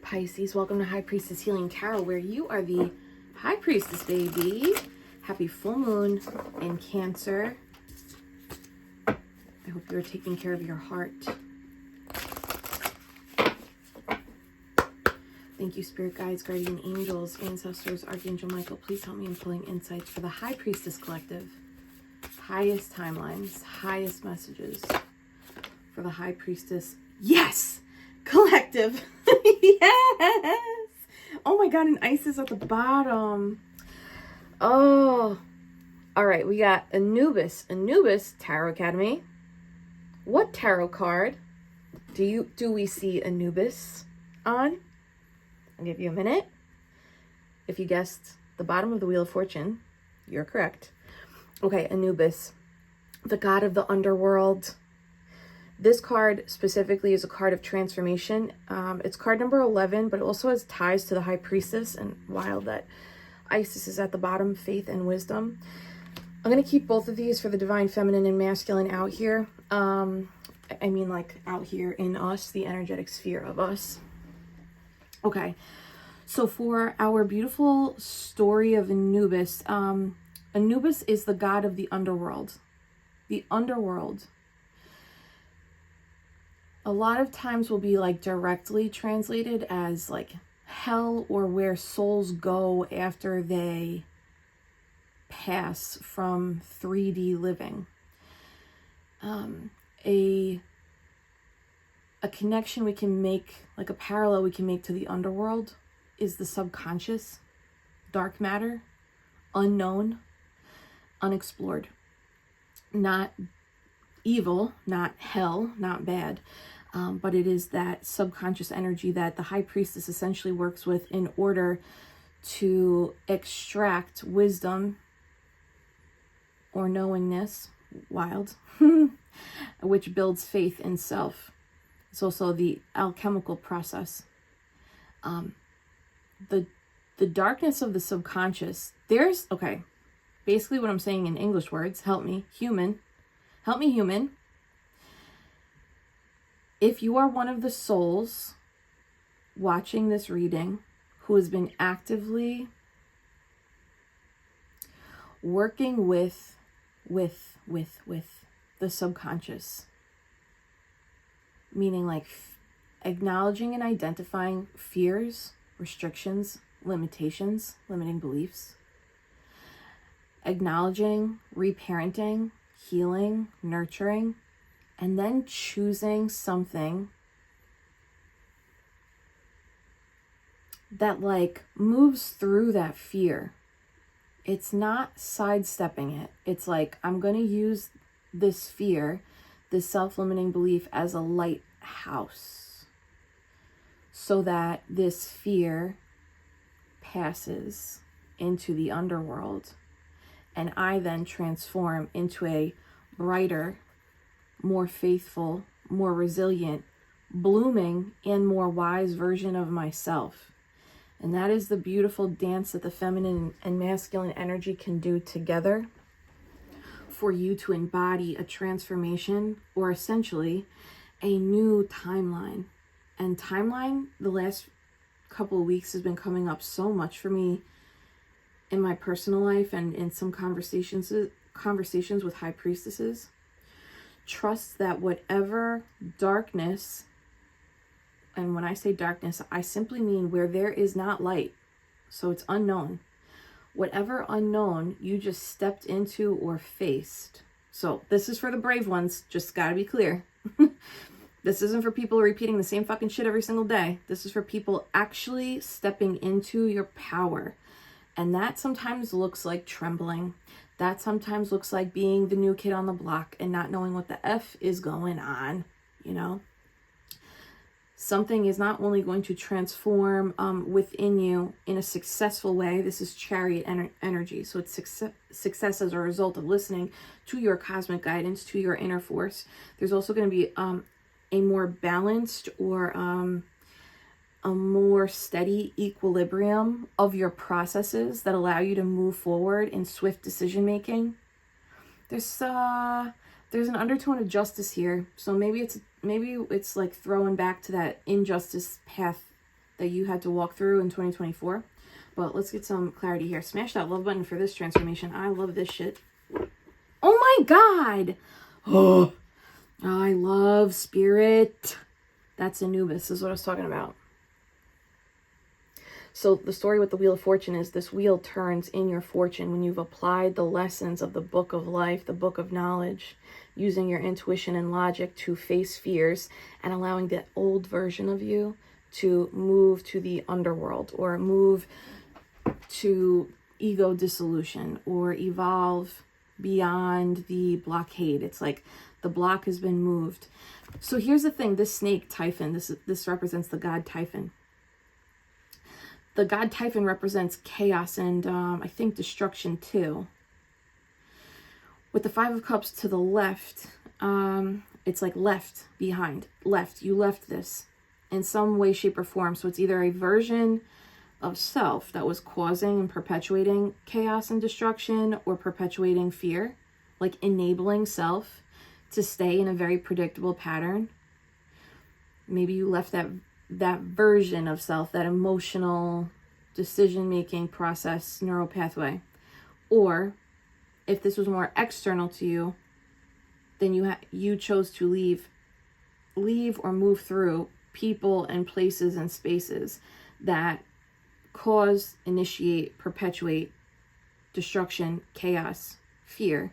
Pisces. Welcome to High Priestess Healing Tarot, where you are the High Priestess, baby. Happy full moon in Cancer. I hope you're taking care of your heart. Thank you, Spirit Guides, Guardian Angels, Ancestors, Archangel Michael. Please help me in pulling insights for the High Priestess Collective. Highest timelines, highest messages for the High Priestess. Yes! Collective. Yes! Oh my god, and Isis at the bottom. Oh. Alright, we got Anubis. Anubis Tarot Academy. What tarot card do we see Anubis on? I'll give you a minute. If you guessed the bottom of the Wheel of Fortune, you're correct. Okay, Anubis, the god of the underworld. This card specifically is a card of transformation. It's card number 11, but it also has ties to the High Priestess, and wild that Isis is at the bottom, faith and wisdom. I'm going to keep both of these for the divine feminine and masculine out here. I mean like out here in us, the energetic sphere of us. Okay, so for our beautiful story of Anubis, Anubis is the god of the underworld. The underworld. A lot of times will be like directly translated as like hell, or where souls go after they pass from 3D living. A connection we can make, like a parallel we can make to the underworld, is the subconscious, dark matter, unknown, unexplored. Not evil, not hell, not bad. But it is that subconscious energy that the High Priestess essentially works with in order to extract wisdom or knowingness, wild, which builds faith in self. It's also the alchemical process. The darkness of the subconscious, okay, basically what I'm saying in English words, help me, human. If you are one of the souls watching this reading who has been actively working with the subconscious, meaning like acknowledging and identifying fears, restrictions, limitations, limiting beliefs, acknowledging, reparenting, healing, nurturing, and then choosing something that like moves through that fear. It's not sidestepping it. It's like, I'm going to use this fear, this self-limiting belief, as a lighthouse so that this fear passes into the underworld, and I then transform into a brighter, more faithful, more resilient, blooming, and more wise version of myself. And that is the beautiful dance that the feminine and masculine energy can do together for you to embody a transformation, or essentially a new timeline. And timeline, the last couple of weeks has been coming up so much for me in my personal life and in some conversations with High Priestesses. Trust that whatever darkness, and when I say darkness, I simply mean where there is not light, so it's unknown. Whatever unknown you just stepped into or faced. So this is for the brave ones, just gotta be clear. This isn't for people repeating the same fucking shit every single day. This is for people actually stepping into your power. And that sometimes looks like trembling. That sometimes looks like being the new kid on the block and not knowing what the F is going on, you know? Something is not only going to transform within you in a successful way. This is Chariot energy. So it's success as a result of listening to your cosmic guidance, to your inner force. There's also going to be a more balanced, or a more steady equilibrium of your processes that allow you to move forward in swift decision making. There's an undertone of justice here, so maybe it's like throwing back to that injustice path that you had to walk through in 2024. But let's get some clarity here. Smash that love button for this transformation. I love this shit. Oh my God. Oh, I love spirit. That's Anubis is what I was talking about. So the story with the Wheel of Fortune is this wheel turns in your fortune when you've applied the lessons of the book of life, the book of knowledge, using your intuition and logic to face fears and allowing the old version of you to move to the underworld or move to ego dissolution or evolve beyond the blockade. It's like the block has been moved. So here's the thing, this snake Typhon, this represents the god Typhon. The god Typhon represents chaos and I think destruction too. With the Five of Cups to the left, it's like left behind. Left. You left this in some way, shape, or form. So it's either a version of self that was causing and perpetuating chaos and destruction or perpetuating fear, like enabling self to stay in a very predictable pattern. Maybe you left that version of self, that emotional decision-making process, neural pathway. Or if this was more external to you, then you chose to leave or move through people and places and spaces that cause, initiate, perpetuate destruction, chaos, fear,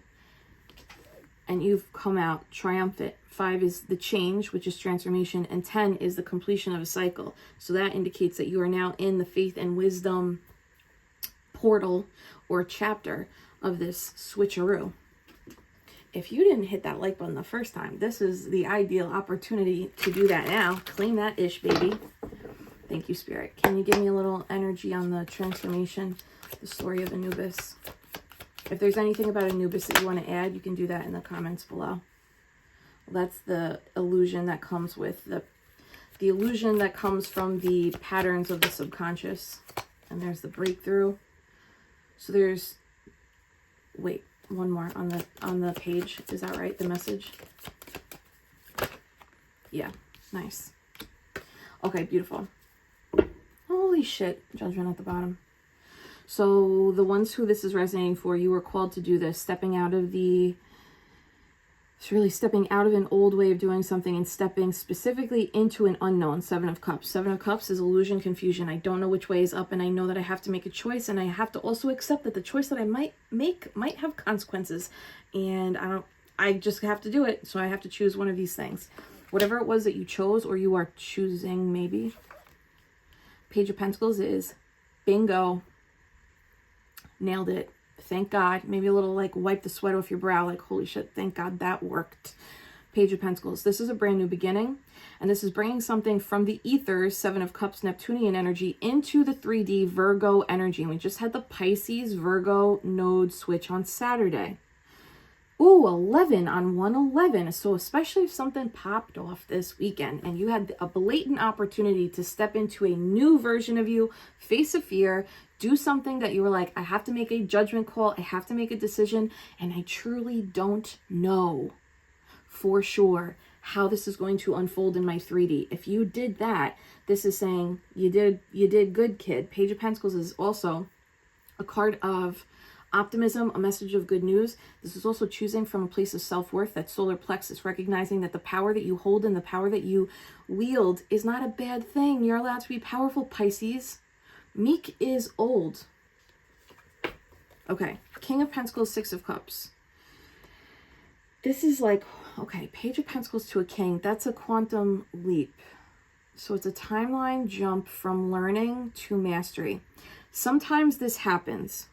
and you've come out triumphant. 5 is the change, which is transformation, and 10 is the completion of a cycle. So that indicates that you are now in the faith and wisdom portal or chapter of this switcheroo. If you didn't hit that like button the first time, this is the ideal opportunity to do that now. Claim that ish, baby. Thank you, Spirit. Can you give me a little energy on the transformation, the story of Anubis? If there's anything about Anubis that you want to add, you can do that in the comments below. That's the illusion that comes with the illusion that comes from the patterns of the subconscious. And there's the breakthrough. So there's, wait, one more on the page. Is that right? The message? Yeah, nice. Okay, beautiful. Holy shit, Judgment at the bottom. So the ones who this is resonating for, you were called to do this, it's really stepping out of an old way of doing something and stepping specifically into an unknown. 7 of Cups. 7 of Cups is illusion, confusion. I don't know which way is up, and I know that I have to make a choice, and I have to also accept that the choice that I might make might have consequences, and I just have to do it. So I have to choose one of these things. Whatever it was that you chose or you are choosing, maybe. Page of Pentacles is bingo. Nailed it. Thank God. Maybe a little like wipe the sweat off your brow, like holy shit, thank God that worked. Page of Pentacles. This is a brand new beginning, and this is bringing something from the ethers, 7 of Cups, Neptunian energy, into the 3D Virgo energy. And we just had the Pisces Virgo node switch on Saturday. Ooh, 11 on 111. So especially if something popped off this weekend and you had a blatant opportunity to step into a new version of you, face a fear, do something that you were like, I have to make a judgment call, I have to make a decision, and I truly don't know for sure how this is going to unfold in my 3D. If you did that, this is saying you did good, kid. Page of Pentacles is also a card of optimism, a message of good news. This is also choosing from a place of self-worth, that solar plexus, recognizing that the power that you hold and the power that you wield is not a bad thing. You're allowed to be powerful, Pisces. Meek is old. Okay, King of Pentacles, 6 of Cups. This is like, okay, Page of Pentacles to a King. That's a quantum leap. So it's a timeline jump from learning to mastery. Sometimes this happens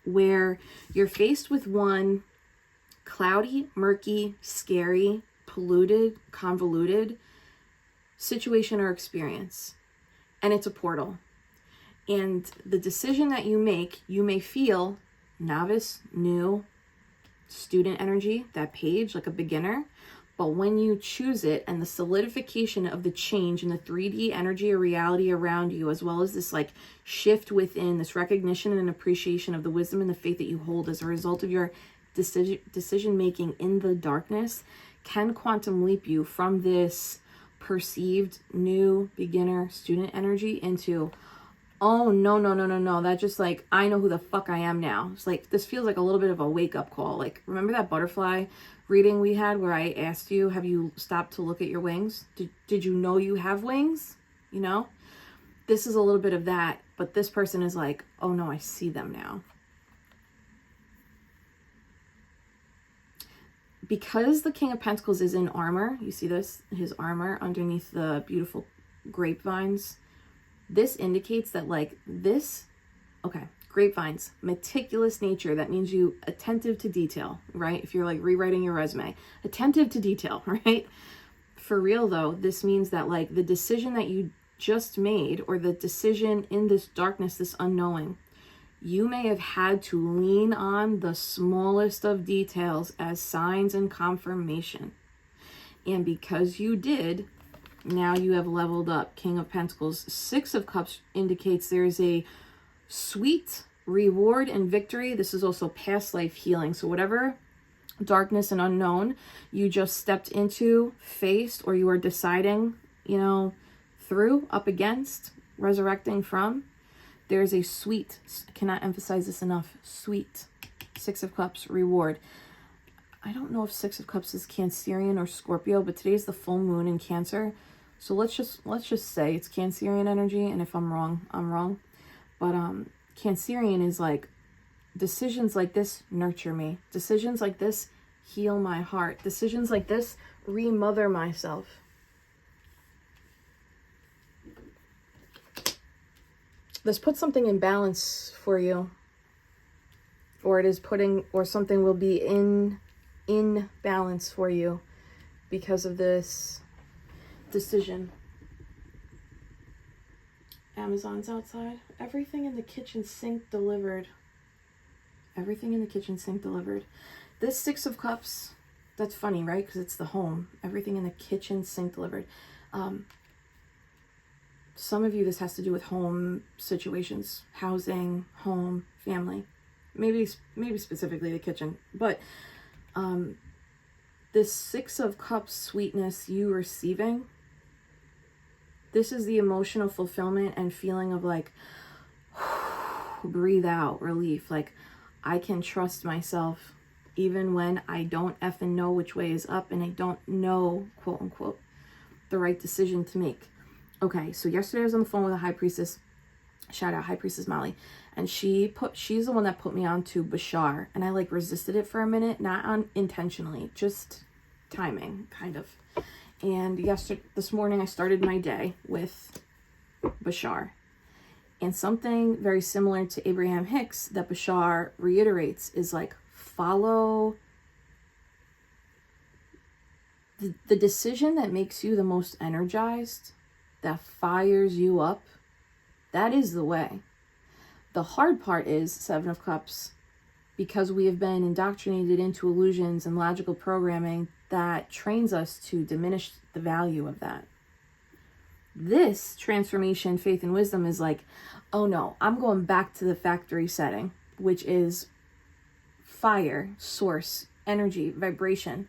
where you're faced with one cloudy, murky, scary, polluted, convoluted situation or experience, and it's a portal. And the decision that you make, you may feel novice, new, student energy, that page, like a beginner. But when you choose it and the solidification of the change in the 3D energy or reality around you, as well as this like shift within, this recognition and appreciation of the wisdom and the faith that you hold as a result of your decision making in the darkness, can quantum leap you from this perceived new beginner student energy into, oh, no. That just like, I know who the fuck I am now. It's like, this feels like a little bit of a wake up call. Like, remember that butterfly reading we had where I asked you, have you stopped to look at your wings? Did you know you have wings? You know, this is a little bit of that, but this person is like, oh no, I see them now. Because the King of Pentacles is in armor, you see this, his armor underneath the beautiful grapevines. This indicates that like this, okay, grapevines, meticulous nature. That means you attentive to detail, right? If you're like rewriting your resume, attentive to detail, right? For real though, this means that like the decision that you just made, or the decision in this darkness, this unknowing, you may have had to lean on the smallest of details as signs and confirmation. And because you did, now you have leveled up. King of Pentacles. Six of Cups indicates there is a sweet reward and victory. This is also past life healing. So whatever darkness and unknown you just stepped into, faced, or you are deciding, you know, through, up against, resurrecting from, there's a sweet, cannot emphasize this enough, sweet Six of Cups reward. I don't know if Six of Cups is Cancerian or Scorpio, but today's the full moon in Cancer. So let's just say it's Cancerian energy, and if I'm wrong, I'm wrong. But Cancerian is like, decisions like this nurture me. Decisions like this heal my heart. Decisions like this remother myself. This puts something in balance for you. Or it is putting, or something will be in balance for you because of this decision. Amazon's outside. Everything in the kitchen sink delivered. Everything in the kitchen sink delivered. This Six of Cups, that's funny, right? Because it's the home. Everything in the kitchen sink delivered. Some of you, this has to do with home situations, housing, home, family. Maybe specifically the kitchen. But this Six of Cups sweetness you receiving, this is the emotional fulfillment and feeling of like, breathe out, relief. Like, I can trust myself even when I don't effing know which way is up and I don't know, quote unquote, the right decision to make. Okay, so yesterday I was on the phone with a High Priestess. Shout out High Priestess Molly. And she's the one that put me on to Bashar. And I like resisted it for a minute, not intentionally, just timing, kind of. And this morning I started my day with Bashar. And something very similar to Abraham Hicks that Bashar reiterates is like, follow the decision that makes you the most energized, that fires you up. That is the way. The hard part is Seven of Cups, because we have been indoctrinated into illusions and logical programming that trains us to diminish the value of that. This transformation, faith, and wisdom is like, oh no, I'm going back to the factory setting, which is fire, source, energy, vibration.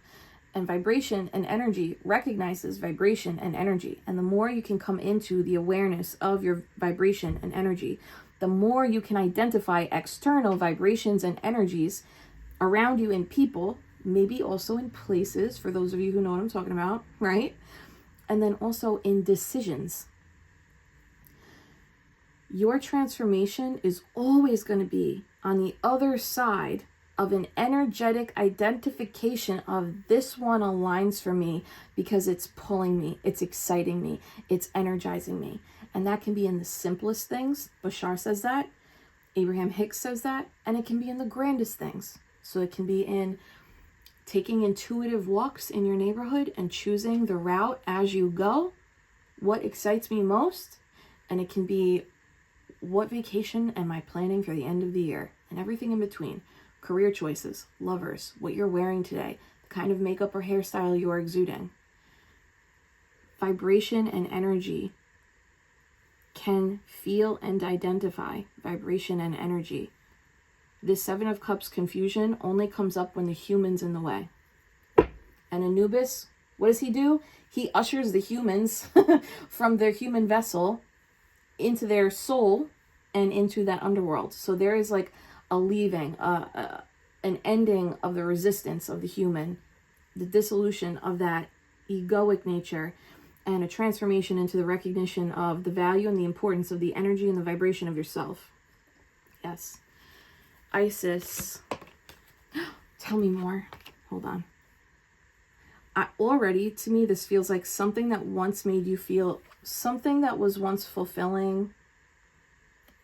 And vibration and energy recognizes vibration and energy. And the more you can come into the awareness of your vibration and energy, the more you can identify external vibrations and energies around you in people, maybe also in places, for those of you who know what I'm talking about, right? And then also in decisions. Your transformation is always going to be on the other side of an energetic identification of this one aligns for me because it's pulling me, it's exciting me, it's energizing me. And that can be in the simplest things. Bashar says that. Abraham Hicks says that. And it can be in the grandest things. So it can be in taking intuitive walks in your neighborhood and choosing the route as you go. What excites me most? And it can be, what vacation am I planning for the end of the year? And everything in between. Career choices, lovers, what you're wearing today, the kind of makeup or hairstyle you're exuding. Vibration and energy can feel and identify vibration and energy. This Seven of Cups confusion only comes up when the human's in the way. And Anubis, What does he do? He ushers the humans from their human vessel into their soul and into that underworld. So there is like a leaving, an ending of the resistance of the human, the dissolution of that egoic nature, and a transformation into the recognition of the value and the importance of the energy and the vibration of yourself. Yes. Isis. Tell me more. Hold on. Already, to me, this feels like something that once made you feel, something that was once fulfilling.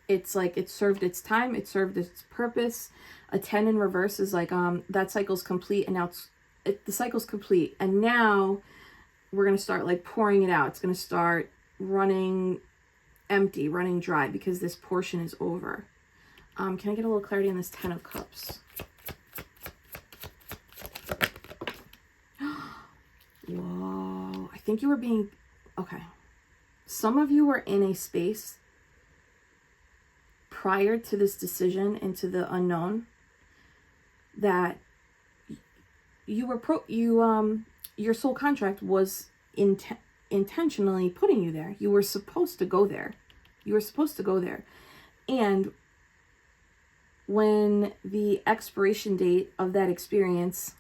It's like it served its time, it served its purpose. A 10 in reverse is like that cycle's complete, and now the cycle's complete, and now we're going to start like pouring it out. It's going to start running empty, running dry, because this portion is over. Can I get a little clarity on this 10 of Cups? Whoa, I think you were being, okay. Some of you were in a space prior to this decision into the unknown that you were your soul contract was intentionally putting you there. You were supposed to go there. You were supposed to go there. And when the expiration date of that experience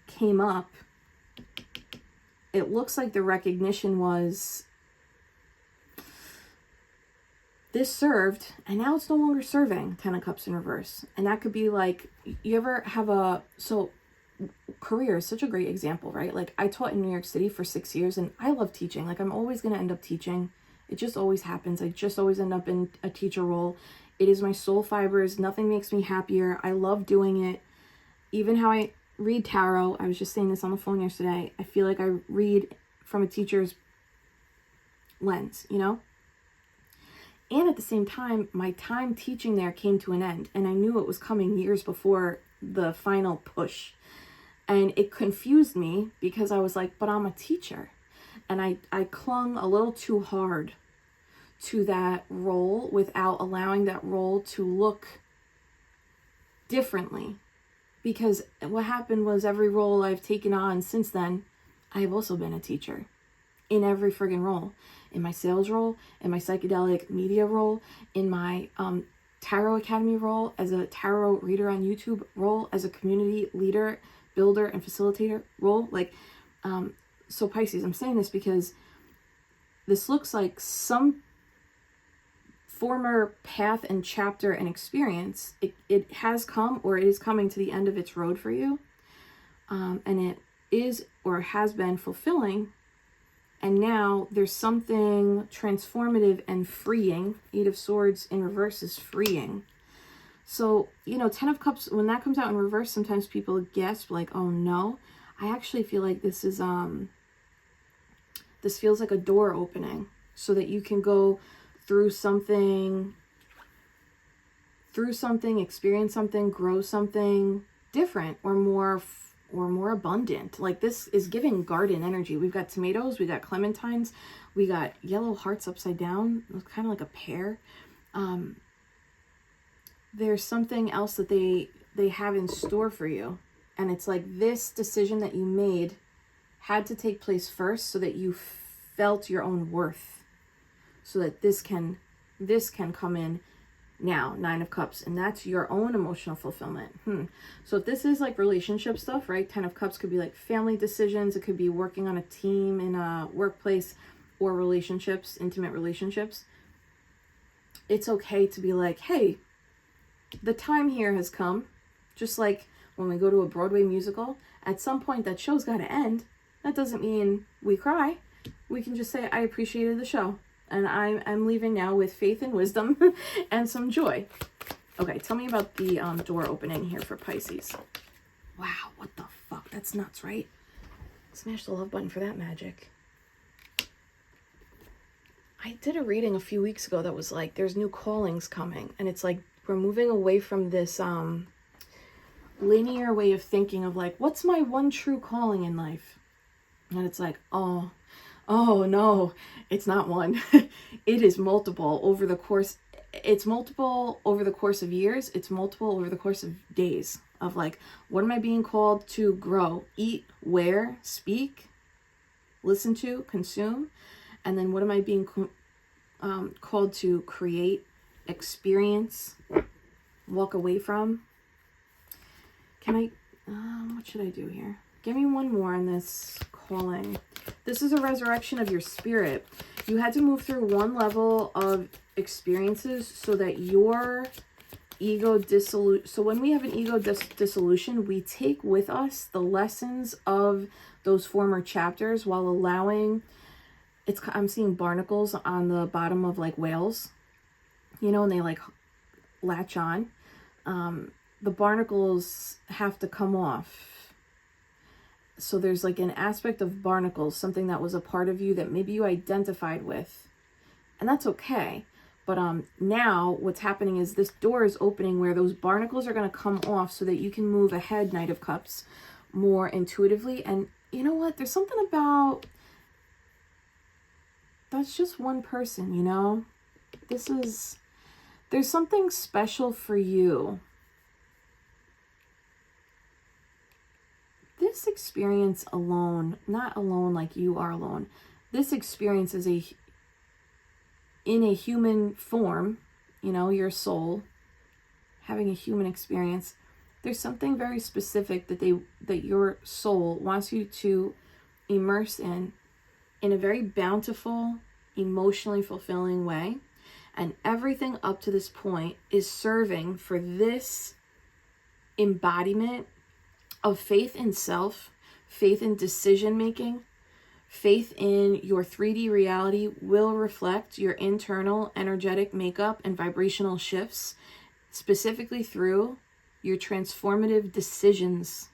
came up, it looks like the recognition was, this served, and now it's no longer serving. 10 of Cups in reverse. And that could be like, you ever have so career is such a great example, right? Like, I taught in New York City for 6 years, and I love teaching. Like, I'm always going to end up teaching. It just always happens. I just always end up in a teacher role. It is my soul fibers. Nothing makes me happier. I love doing it. Even how I read tarot, I was just saying this on the phone yesterday, I feel like I read from a teacher's lens, you know? And at the same time, my time teaching there came to an end, and I knew it was coming years before the final push. And it confused me because I was like, but I'm a teacher. And I clung a little too hard to that role without allowing that role to look differently. Because what happened was, every role I've taken on since then, I've also been a teacher. In every friggin' role. In my sales role, in my psychedelic media role, in my tarot academy role, as a tarot reader on YouTube role, as a community leader, builder, and facilitator role. Like, so Pisces, I'm saying this because this looks like some former path and chapter and experience. It has come, or it is coming to the end of its road for you. And it is or has been fulfilling. And now there's something transformative and freeing. 8 of Swords in reverse is freeing. So, you know, 10 of Cups, when that comes out in reverse, sometimes people gasp like, oh no. I actually feel like this is, this feels like a door opening so that you can go through something, experience something, grow something different or more abundant. Like, this is giving garden energy. We've got tomatoes, we got clementines, we got yellow hearts upside down, kind of like a pear. There's something else that they have in store for you, and it's like this decision that you made had to take place first so that you felt your own worth, so that this can come in now. 9 of Cups, and that's your own emotional fulfillment. So if this is like relationship stuff, right? 10 of Cups could be like family decisions. It could be working on a team in a workplace, or relationships, intimate relationships. It's okay to be like, hey, the time here has come. Just like when we go to a Broadway musical, at some point that show's got to end. That doesn't mean we cry. We can just say, I appreciated the show, and I'm leaving now with faith and wisdom and some joy. Okay, tell me about the door opening here for Pisces. Wow, what the fuck? That's nuts, right? Smash the love button for that magic. I did a reading a few weeks ago that was like, there's new callings coming, and it's like we're moving away from this linear way of thinking of like, what's my one true calling in life? And it's like, oh no, it's not one. It is multiple over the course. It's multiple over the course of years. It's multiple over the course of days of like, what am I being called to grow, eat, wear, speak, listen to, consume, and then what am I being called to create, experience, walk away from? Can I, what should I do here? Give me one more on this calling. This is a resurrection of your spirit. You had to move through one level of experiences so that your ego dissolution. So when we have an ego dissolution, we take with us the lessons of those former chapters while allowing, I'm seeing barnacles on the bottom of like whales, you know, and they like latch on. The barnacles have to come off. So there's like an aspect of barnacles, something that was a part of you that maybe you identified with, and that's okay. But now what's happening is this door is opening where those barnacles are going to come off so that you can move ahead, Knight of Cups, more intuitively. And you know what? There's something about, that's just one person, you know? There's something special for you. This experience alone, not alone like you are alone, this experience is in a human form, you know, your soul having a human experience. There's something very specific that your soul wants you to immerse in a very bountiful, emotionally fulfilling way. And everything up to this point is serving for this embodiment of faith in self, faith in decision making, faith in your 3D reality will reflect your internal energetic makeup and vibrational shifts, specifically through your transformative decisions.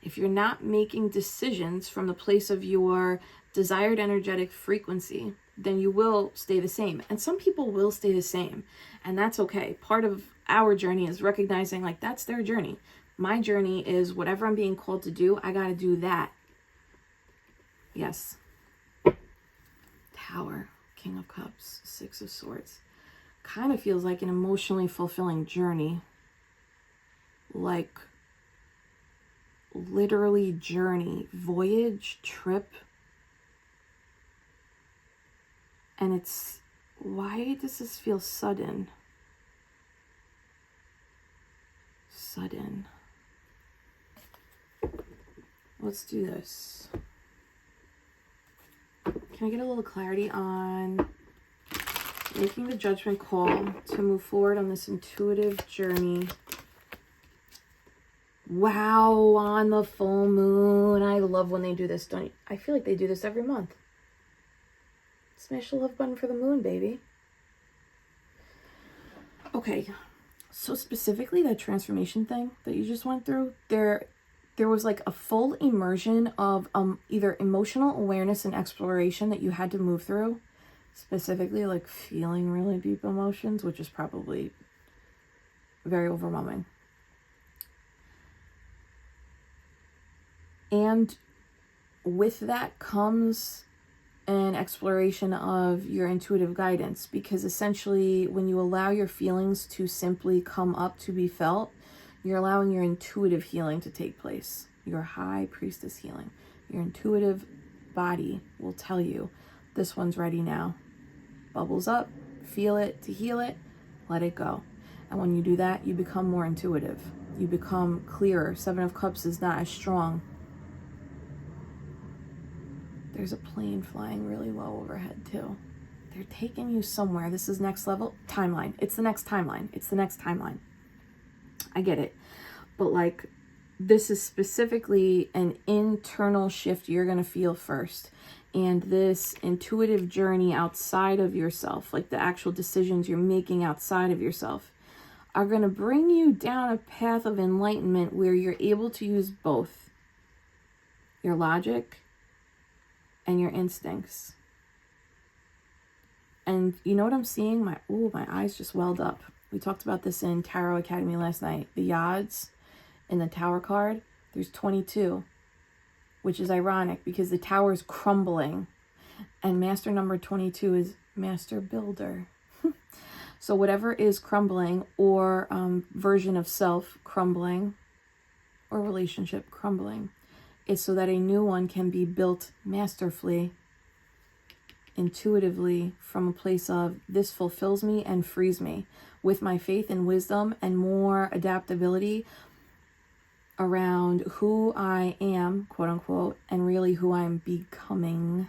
If you're not making decisions from the place of your desired energetic frequency, then you will stay the same. And some people will stay the same, and that's okay. Part of our journey is recognizing like that's their journey. My journey is whatever I'm being called to do, I got to do that. Yes. Tower, King of Cups, Six of Swords. Kind of feels like an emotionally fulfilling journey. Like literally journey, voyage, trip. And it's, why does this feel sudden? Sudden. Let's do this. Can I get a little clarity on making the judgment call to move forward on this intuitive journey? Wow, on the full moon. I love when they do this, don't you? I feel like they do this every month. Smash the love button for the moon, baby. Okay, so specifically that transformation thing that you just went through, there was like a full immersion of either emotional awareness and exploration that you had to move through, specifically like feeling really deep emotions, which is probably very overwhelming. And with that comes an exploration of your intuitive guidance, because essentially when you allow your feelings to simply come up to be felt, you're allowing your intuitive healing to take place, your high priestess healing. Your intuitive body will tell you, this one's ready now. Bubbles up, feel it to heal it, let it go. And when you do that, you become more intuitive. You become clearer. Seven of Cups is not as strong. There's a plane flying really low overhead too. They're taking you somewhere. This is next level. Timeline. It's the next timeline. It's the next timeline. I get it. But like, this is specifically an internal shift you're going to feel first. And this intuitive journey outside of yourself, like the actual decisions you're making outside of yourself, are going to bring you down a path of enlightenment where you're able to use both your logic and your instincts. And you know what I'm seeing? My eyes just welled up. We talked about this in Tarot Academy last night. The odds in the Tower card, there's 22, which is ironic because the Tower is crumbling. And Master number 22 is Master Builder. So whatever is crumbling, or version of self crumbling, or relationship crumbling, is so that a new one can be built masterfully, intuitively, from a place of this fulfills me and frees me, with my faith and wisdom and more adaptability around who I am, quote unquote, and really who I'm becoming,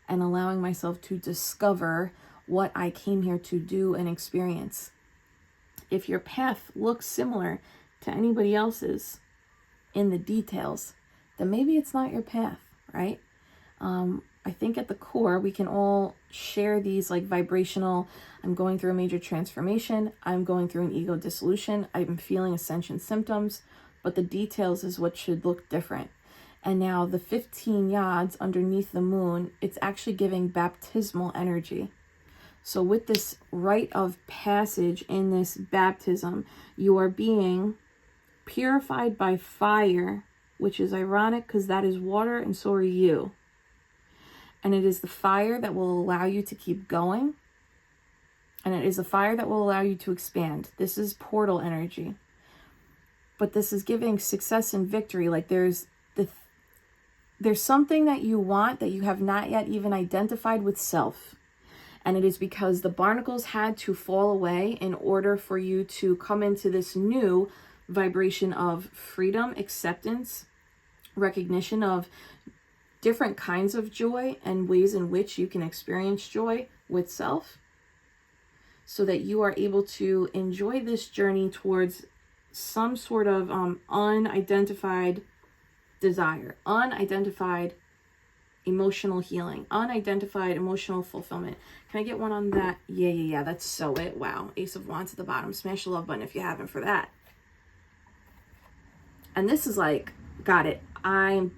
and allowing myself to discover what I came here to do and experience. If your path looks similar to anybody else's in the details, then maybe it's not your path, right? I think at the core, we can all share these like vibrational, I'm going through a major transformation, I'm going through an ego dissolution, I'm feeling ascension symptoms, but the details is what should look different. And now the 15 yods underneath the moon, it's actually giving baptismal energy. So with this rite of passage in this baptism, you are being purified by fire, which is ironic because that is water and so are you. And it is the fire that will allow you to keep going. And it is the fire that will allow you to expand. This is portal energy. But this is giving success and victory. Like there's something that you want that you have not yet even identified with self. And it is because the barnacles had to fall away in order for you to come into this new vibration of freedom, acceptance, recognition of different kinds of joy and ways in which you can experience joy with self, so that you are able to enjoy this journey towards some sort of unidentified desire, unidentified emotional healing, unidentified emotional fulfillment. Can I get one on that? Yeah, that's so it. Wow. Ace of Wands at the bottom. Smash the love button if you haven't for that. And this is like, got it. I'm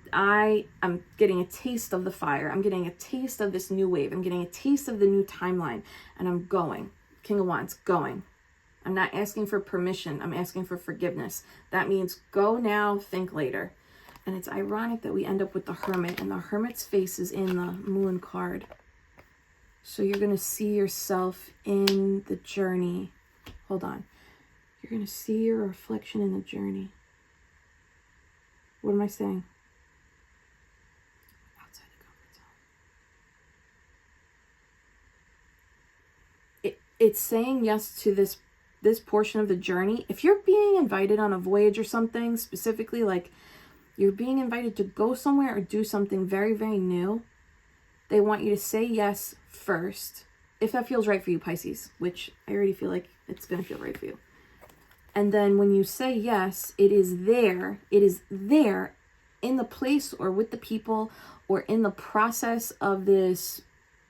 getting a taste of the fire. I'm getting a taste of this new wave. I'm getting a taste of the new timeline. And I'm going. King of Wands, going. I'm not asking for permission. I'm asking for forgiveness. That means go now, think later. And it's ironic that we end up with the Hermit. And the Hermit's face is in the Moon card. So you're going to see yourself in the journey. Hold on. You're going to see your reflection in the journey. What am I saying? Outside the comfort zone. It's saying yes to this portion of the journey. If you're being invited on a voyage or something, specifically like you're being invited to go somewhere or do something very, very new, they want you to say yes first. If that feels right for you, Pisces, which I already feel like it's going to feel right for you. And then when you say yes, it is there in the place or with the people or in the process of this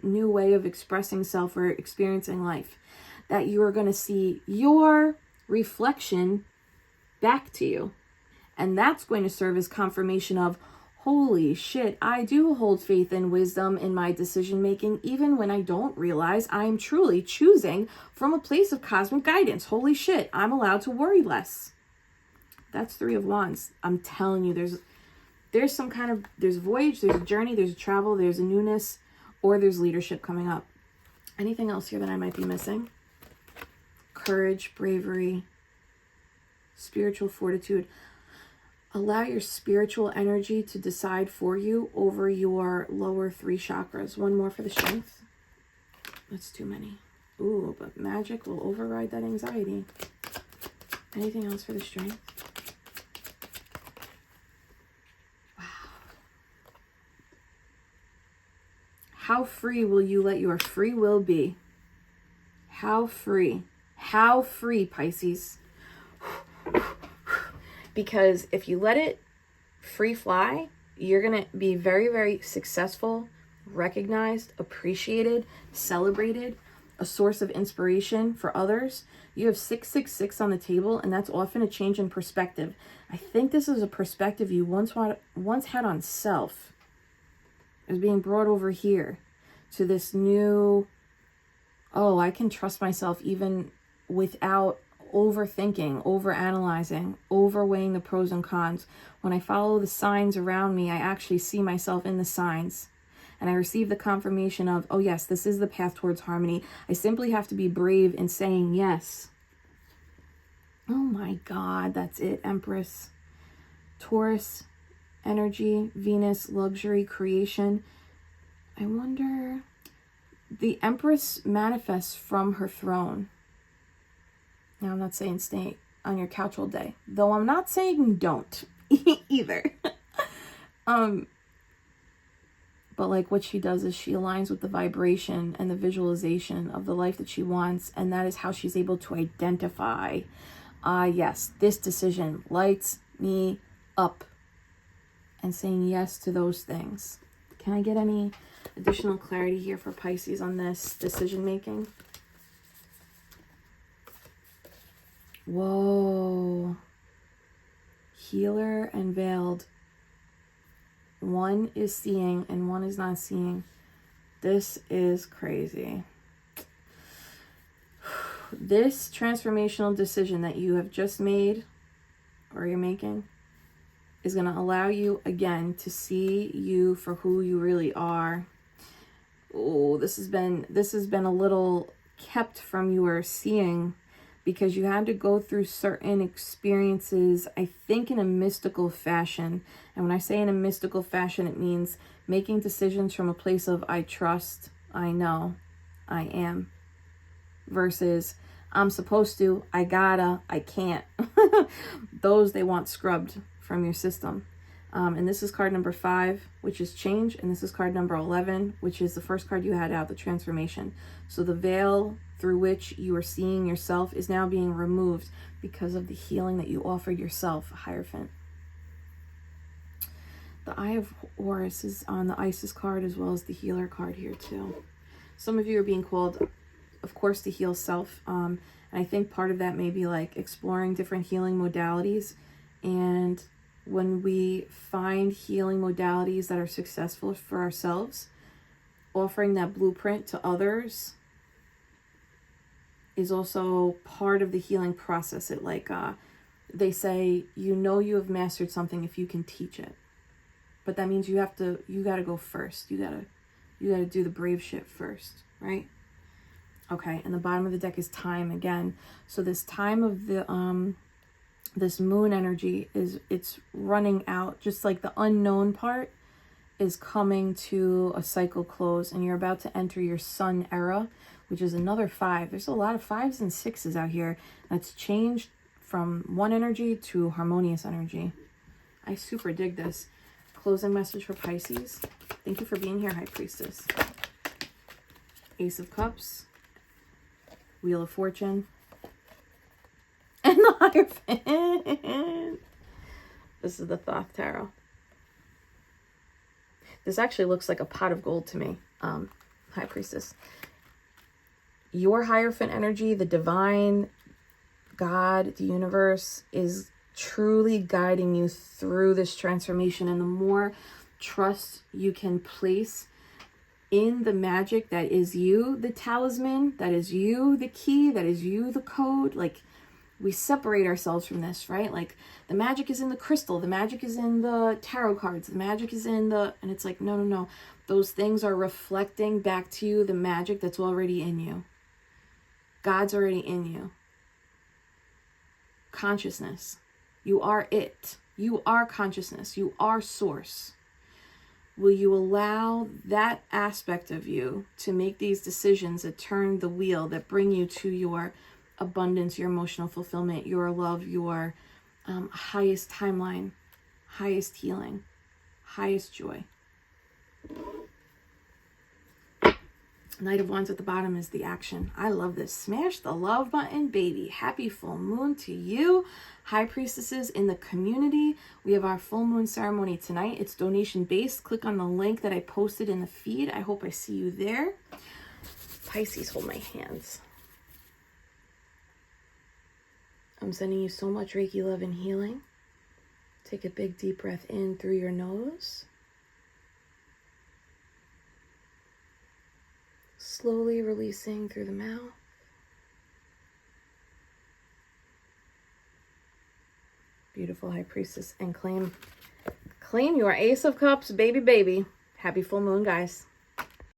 new way of expressing self or experiencing life, that you are going to see your reflection back to you. And that's going to serve as confirmation of, holy shit, I do hold faith and wisdom in my decision making, even when I don't realize I'm truly choosing from a place of cosmic guidance. Holy shit, I'm allowed to worry less. That's Three of Wands. I'm telling you, there's some kind of, there's a voyage, there's a journey, there's a travel, there's a newness, or there's leadership coming up. Anything else here that I might be missing? Courage, bravery, spiritual fortitude. Allow your spiritual energy to decide for you over your lower three chakras. One more for the strength. That's too many. Ooh, but magic will override that anxiety. Anything else for the strength? Wow. How free will you let your free will be? How free? How free, Pisces? Because if you let it free fly, you're going to be very, very successful, recognized, appreciated, celebrated, a source of inspiration for others. You have 666 on the table, and that's often a change in perspective. I think this is a perspective you once had on self. Is being brought over here to this new, oh, I can trust myself even without overthinking, overanalyzing, overweighing the pros and cons. When I follow the signs around me, I actually see myself in the signs. And I receive the confirmation of, oh yes, this is the path towards harmony. I simply have to be brave in saying yes. Oh my God, that's it, Empress. Taurus energy, Venus, luxury, creation. I wonder, the Empress manifests from her throne. Now, I'm not saying stay on your couch all day, though I'm not saying don't either. But like what she does is she aligns with the vibration and the visualization of the life that she wants. And that is how she's able to identify, yes, this decision lights me up, and saying yes to those things. Can I get any additional clarity here for Pisces on this decision making? Whoa. Healer and veiled. One is seeing and one is not seeing. This is crazy. This transformational decision that you have just made, or you're making, is going to allow you again to see you for who you really are. Oh, this has been a little kept from your seeing, because you had to go through certain experiences, I think, in a mystical fashion. And when I say in a mystical fashion, it means making decisions from a place of I trust, I know, I am, versus I'm supposed to, I gotta, I can't. Those they want scrubbed from your system. And this is card number 5, which is change. And this is card number 11, which is the first card you had out, the transformation. So the veil through which you are seeing yourself is now being removed because of the healing that you offered yourself, Hierophant. The Eye of Horus is on the Isis card, as well as the healer card here too. Some of you are being called, of course, to heal self. And I think part of that may be like exploring different healing modalities. And when we find healing modalities that are successful for ourselves, offering that blueprint to others is also part of the healing process. It like, they say, you know, you have mastered something if you can teach it. But that means you got to go first. You gotta do the brave shit first, right? Okay, and the bottom of the deck is time again. So this time of the, this moon energy it's running out, just like the unknown part is coming to a cycle close, and you're about to enter your sun era, which is another 5. There's a lot of 5s and 6s out here. That's changed from one energy to harmonious energy. I super dig this. Closing message for Pisces. Thank you for being here, High Priestess. Ace of Cups. Wheel of Fortune. And the Hierophant. This is the Thoth Tarot. This actually looks like a pot of gold to me, High Priestess. Your Hierophant energy, the divine, God, the universe, is truly guiding you through this transformation. And the more trust you can place in the magic that is you, the talisman, that is you, the key, that is you, the code, like, we separate ourselves from this, right? Like, the magic is in the crystal, the magic is in the tarot cards, the magic is in the, and it's like, no. Those things are reflecting back to you the magic that's already in you. God's already in you. Consciousness. You are it. You are consciousness. You are source. Will you allow that aspect of you to make these decisions that turn the wheel, that bring you to your abundance, your emotional fulfillment, your love, your highest timeline, highest healing, highest joy? Knight of Wands at the bottom is the action. I love this. Smash the love button, baby. Happy full moon to you. High Priestesses in the community. We have our full moon ceremony tonight. It's donation based. Click on the link that I posted in the feed. I hope I see you there. Pisces, hold my hands. I'm sending you so much Reiki love and healing. Take a big deep breath in through your nose. Slowly releasing through the mouth. Beautiful, High Priestess. And claim your Ace of Cups, baby. Happy full moon, guys.